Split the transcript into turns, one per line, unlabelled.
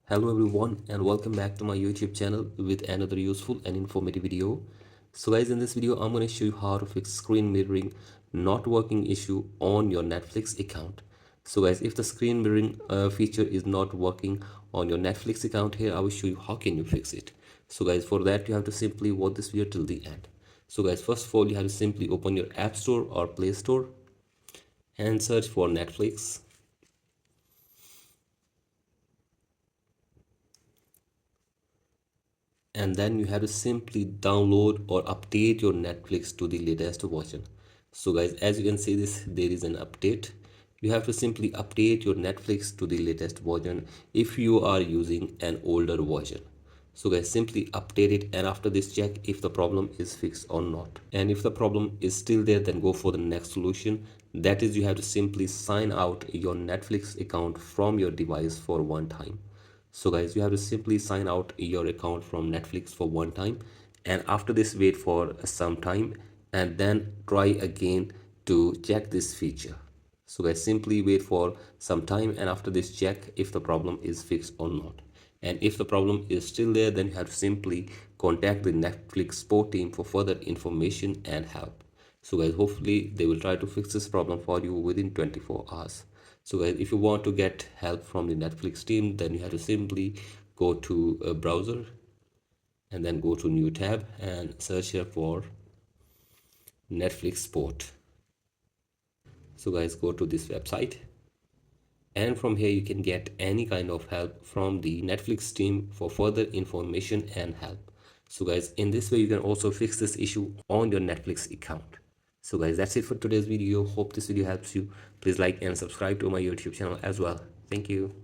Hello everyone and welcome back to my YouTube channel with another useful and informative video. So guys, in this video I'm going to show you how to fix screen mirroring not working issue on your Netflix account. So guys, if the screen mirroring feature is not working on your Netflix account, here I will show you how can you fix it. So guys, for that you have to simply watch this video till the end. So guys, first of all you have to simply open your App Store or Play Store and search for Netflix. And then you have to simply download or update your Netflix to the latest version. So guys, as you can see this, there is an update. You have to simply update your Netflix to the latest version if you are using an older version. So guys, simply update it, and after this check if the problem is fixed or not. And if the problem is still there, then go for the next solution. That is, you have to simply sign out your Netflix account from your device for one time. So guys, you have to simply sign out your account from Netflix for one time, and after this wait for some time and then try again to check this feature. So guys, simply wait for some time and after this check if the problem is fixed or not. And if the problem is still there, then you have to simply contact the Netflix support team for further information and help. So guys, hopefully they will try to fix this problem for you within 24 hours. So guys, if you want to get help from the Netflix team, then you have to simply go to a browser and then go to new tab and search here for Netflix support. So guys, go to this website, and from here you can get any kind of help from the Netflix team for further information and help. So guys, in this way you can also fix this issue on your Netflix account. So guys, that's it for today's video. Hope this video helps you. Please like and subscribe to my YouTube channel as well. Thank you.